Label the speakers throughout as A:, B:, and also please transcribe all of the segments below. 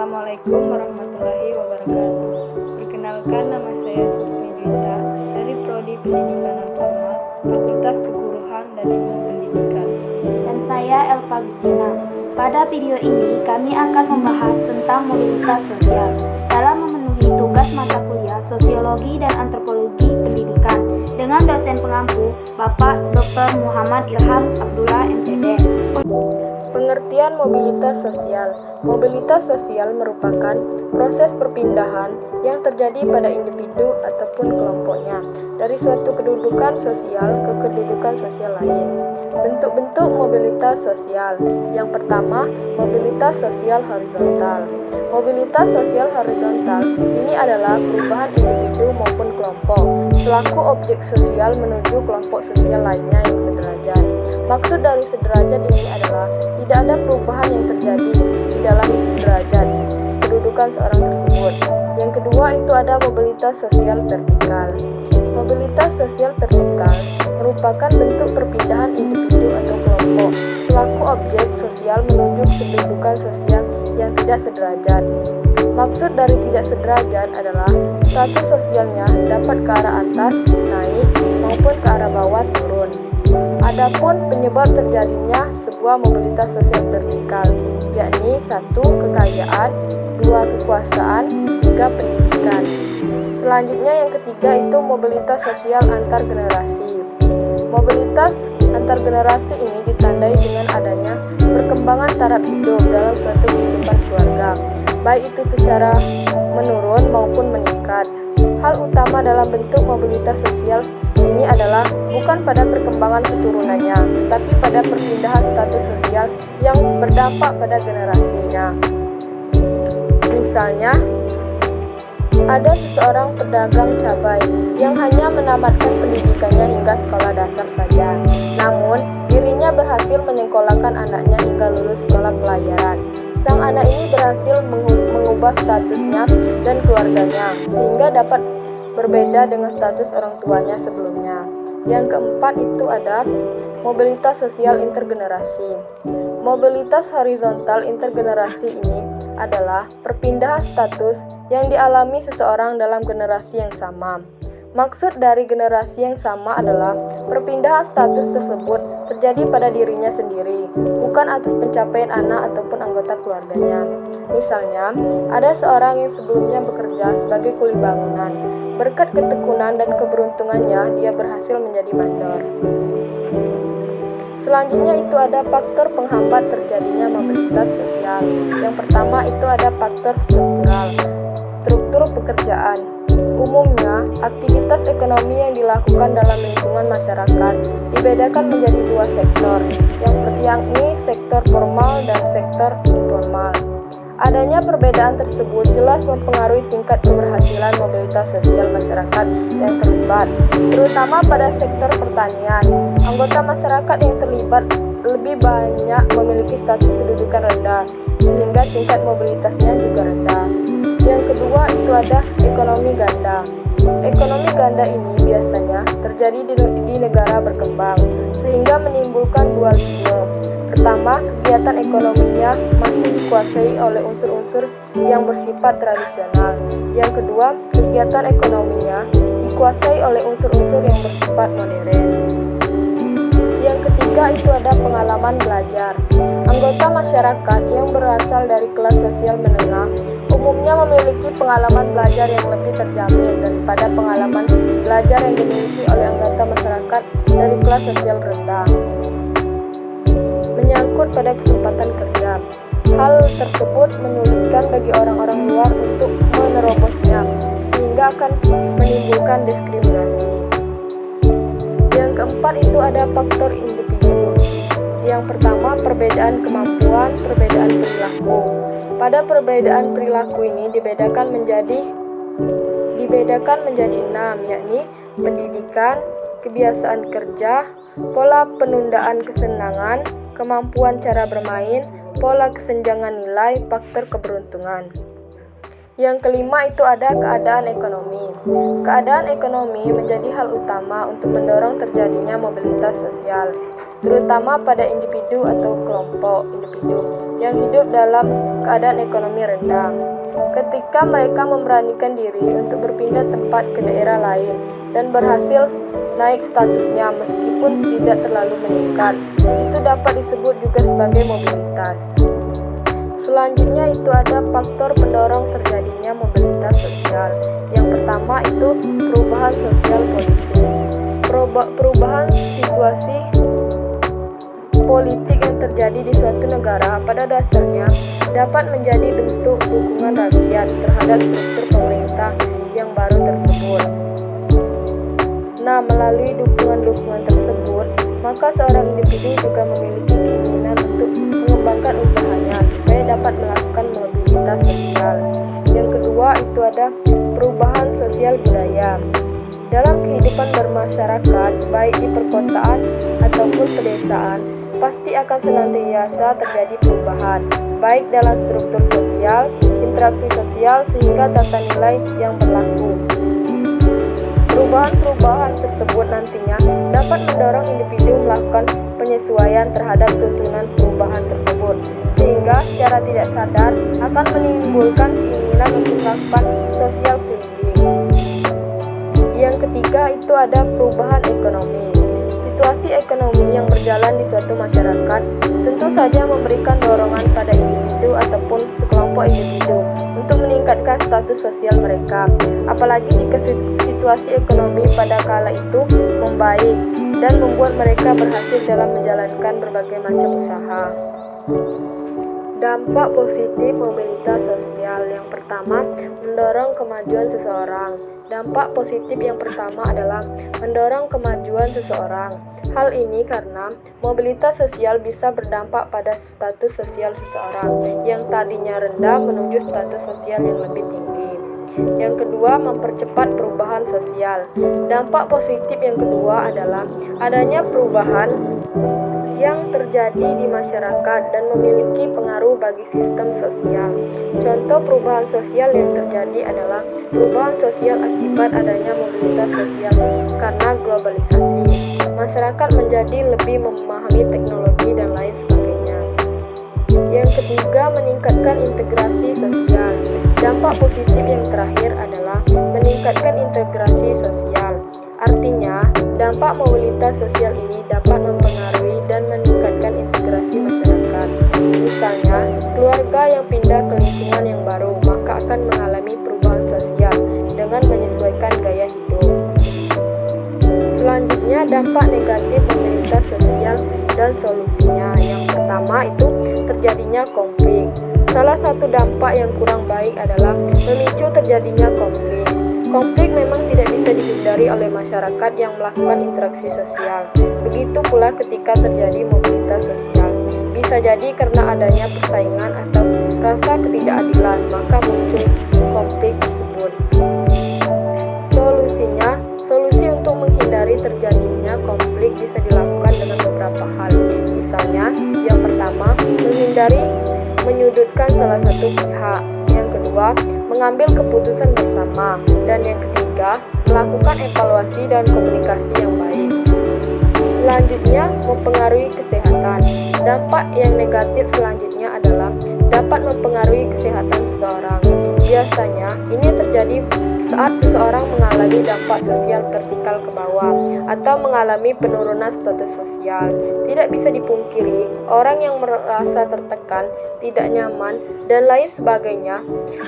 A: Assalamualaikum warahmatullahi wabarakatuh. Perkenalkan, nama saya Susmi Juwita dari Prodi Pendidikan Non-Formal, Fakultas Keguruan dan Ilmu Pendidikan.
B: Dan saya Elva Agustina. Pada video ini kami akan membahas tentang mobilitas sosial dalam memenuhi tugas mata kuliah Sosiologi dan Antropologi Pendidikan dengan dosen pengampu Bapak Dr. Muhammad Ilham Abdullah MPD.
A: Pengertian mobilitas sosial. Mobilitas sosial merupakan proses perpindahan yang terjadi pada individu ataupun kelompoknya dari suatu kedudukan sosial ke kedudukan sosial lain. Bentuk-bentuk mobilitas sosial. Yang pertama, mobilitas sosial horizontal. Mobilitas sosial horizontal ini adalah perubahan individu maupun kelompok selaku objek sosial menuju kelompok sosial lainnya yang sederajat. Maksud dari sederajat ini adalah tidak ada perubahan yang terjadi di dalam derajat kedudukan seorang tersebut. Yang kedua itu ada mobilitas sosial vertikal. Mobilitas sosial vertikal merupakan bentuk perpindahan individu atau kelompok selaku objek sosial menuju kedudukan sosial yang tidak sederajat. Maksud dari tidak sederajat adalah status sosialnya dapat ke arah atas, naik, maupun ke arah bawah, turun. Adapun penyebab terjadinya sebuah mobilitas sosial vertikal, yakni 1. Kekayaan, 2. Kekuasaan, 3. Pendidikan. Selanjutnya yang ketiga itu mobilitas sosial antar generasi. Mobilitas antar generasi ini ditandai dengan adanya perkembangan taraf hidup dalam suatu kehidupan keluarga, baik itu secara menurun maupun meningkat. Hal utama dalam bentuk mobilitas sosial ini adalah bukan pada perkembangan keturunannya, tetapi pada perpindahan status sosial yang berdampak pada generasinya. Misalnya, ada seseorang pedagang cabai yang hanya menamatkan pendidikannya hingga sekolah dasar saja. Namun, dirinya berhasil menyekolahkan anaknya hingga lulus sekolah pelayaran. Sang anak ini berhasil mengubah statusnya dan keluarganya sehingga dapat berbeda dengan status orang tuanya sebelumnya. Yang keempat itu ada mobilitas sosial intergenerasi. Mobilitas horizontal intergenerasi ini adalah perpindahan status yang dialami seseorang dalam generasi yang sama. Maksud dari generasi yang sama adalah perpindahan status tersebut terjadi pada dirinya sendiri, bukan atas pencapaian anak ataupun anggota keluarganya. Misalnya, ada seorang yang sebelumnya bekerja sebagai kuli bangunan. Berkat ketekunan dan keberuntungannya, dia berhasil menjadi mandor. Selanjutnya itu ada faktor penghambat terjadinya mobilitas sosial. Yang pertama itu ada faktor struktural. Struktur pekerjaan. Umumnya, aktivitas ekonomi yang dilakukan dalam lingkungan masyarakat dibedakan menjadi dua sektor, yakni sektor formal dan sektor informal. Adanya perbedaan tersebut jelas mempengaruhi tingkat keberhasilan mobilitas sosial masyarakat yang terlibat, terutama pada sektor pertanian. Anggota masyarakat yang terlibat lebih banyak memiliki status kedudukan rendah, sehingga tingkat mobilitasnya juga rendah. Yang kedua itu ada ekonomi ganda. Ekonomi ganda ini biasanya terjadi di negara berkembang, sehingga menimbulkan dualisme. Pertama, kegiatan ekonominya masih dikuasai oleh unsur-unsur yang bersifat tradisional. Yang kedua, kegiatan ekonominya dikuasai oleh unsur-unsur yang bersifat modern. Yang ketiga itu ada pengalaman belajar. Anggota masyarakat yang berasal dari kelas sosial menengah umumnya memiliki pengalaman belajar yang lebih terjamin daripada pengalaman belajar yang dimiliki oleh anggota masyarakat dari kelas sosial rendah. Menyangkut pada kesempatan kerja, hal tersebut menyulitkan bagi orang-orang luar untuk menerobosnya, sehingga akan menimbulkan diskriminasi. Yang keempat itu ada faktor individu. Yang pertama, perbedaan kemampuan, perbedaan perilaku. Pada perbedaan perilaku ini dibedakan menjadi 6, yakni pendidikan, kebiasaan kerja, pola penundaan kesenangan, kemampuan cara bermain, pola kesenjangan nilai, faktor keberuntungan. Yang kelima itu ada keadaan ekonomi. Keadaan ekonomi menjadi hal utama untuk mendorong terjadinya mobilitas sosial, terutama pada individu atau kelompok individu yang hidup dalam keadaan ekonomi rendah. Ketika mereka memberanikan diri untuk berpindah tempat ke daerah lain dan berhasil naik statusnya meskipun tidak terlalu meningkat, itu dapat disebut juga sebagai mobilitas. Selanjutnya itu ada faktor pendorong terjadinya mobilitas sosial. Yang pertama itu perubahan sosial politik. Perubahan situasi politik yang terjadi di suatu negara pada dasarnya dapat menjadi bentuk dukungan rakyat terhadap struktur pemerintah yang baru tersebut. Nah, melalui dukungan-dukungan tersebut, maka seorang individu juga memiliki keinginan untuk mengembangkan usahanya supaya dapat melakukan mobilitas sosial. Yang kedua itu ada perubahan sosial budaya. Dalam kehidupan bermasyarakat, baik di perkotaan ataupun pedesaan, pasti akan senantiasa terjadi perubahan, baik dalam struktur sosial, interaksi sosial, sehingga tata nilai yang berlaku. Perubahan-perubahan tersebut nantinya dapat mendorong individu melakukan penyesuaian terhadap tuntunan perubahan tersebut, sehingga secara tidak sadar akan menimbulkan keinginan untuk melakukan social climbing. Yang ketiga itu ada perubahan ekonomi. Situasi ekonomi yang berjalan di suatu masyarakat tentu saja memberikan dorongan pada individu ataupun sekelompok individu untuk meningkatkan status sosial mereka, apalagi jika situasi ekonomi pada kala itu membaik dan membuat mereka berhasil dalam menjalankan berbagai macam usaha. Dampak positif mobilitas sosial. Yang pertama, mendorong kemajuan seseorang. Dampak positif yang pertama adalah mendorong kemajuan seseorang. Hal ini karena mobilitas sosial bisa berdampak pada status sosial seseorang yang tadinya rendah menuju status sosial yang lebih tinggi. Yang kedua, mempercepat perubahan sosial. Dampak positif yang kedua adalah adanya perubahan yang terjadi di masyarakat dan memiliki pengaruh bagi sistem sosial. Contoh perubahan sosial yang terjadi adalah perubahan sosial akibat adanya mobilitas sosial karena globalisasi. Masyarakat menjadi lebih memahami teknologi dan lain sebagainya. Yang ketiga, meningkatkan integrasi sosial. Dampak positif yang terakhir adalah meningkatkan integrasi sosial. Artinya, dampak mobilitas sosial ini dapat mempengaruhi dan meningkatkan integrasi masyarakat. Misalnya, keluarga yang pindah ke lingkungan yang baru, maka akan mengalami perubahan sosial dengan menyesuaikan gaya hidup. Selanjutnya, dampak negatif mobilitas sosial dan solusinya. Yang pertama itu terjadinya konflik. Salah satu dampak yang kurang baik adalah memicu terjadinya konflik. Konflik memang tidak bisa dihindari oleh masyarakat yang melakukan interaksi sosial. Begitu pula ketika terjadi mobilitas sosial. Bisa jadi karena adanya persaingan atau rasa ketidakadilan, maka muncul konflik tersebut. Solusi untuk menghindari terjadinya konflik bisa dilakukan dengan beberapa hal. Misalnya, yang pertama, menghindari menyudutkan salah satu pihak. Yang kedua, mengambil keputusan bersama. Dan yang ketiga, melakukan evaluasi dan komunikasi yang baik. Selanjutnya, mempengaruhi kesehatan. Dampak yang negatif selanjutnya adalah dapat mempengaruhi kesehatan seseorang. Biasanya, ini terjadi saat seseorang mengalami dampak sosial vertikal ke bawah atau mengalami penurunan status sosial. Tidak bisa dipungkiri, orang yang merasa tertekan, tidak nyaman, dan lain sebagainya,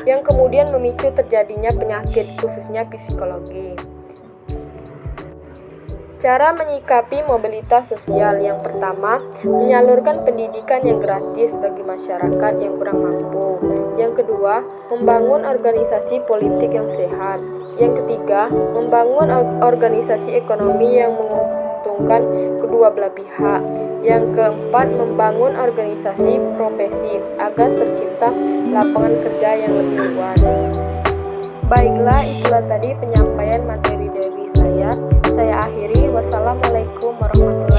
A: yang kemudian memicu terjadinya penyakit, khususnya psikologi. Cara menyikapi mobilitas sosial. Yang pertama, menyalurkan pendidikan yang gratis bagi masyarakat yang kurang mampu. Yang kedua, membangun organisasi politik yang sehat. Yang ketiga, membangun organisasi ekonomi yang menguntungkan kedua kedua belah pihak. Yang keempat, membangun organisasi profesi agar tercipta lapangan kerja yang lebih luas. Baiklah, itulah tadi penyampaian materi dari saya. Saya akhiri. Wassalamualaikum warahmatullahi wabarakatuh.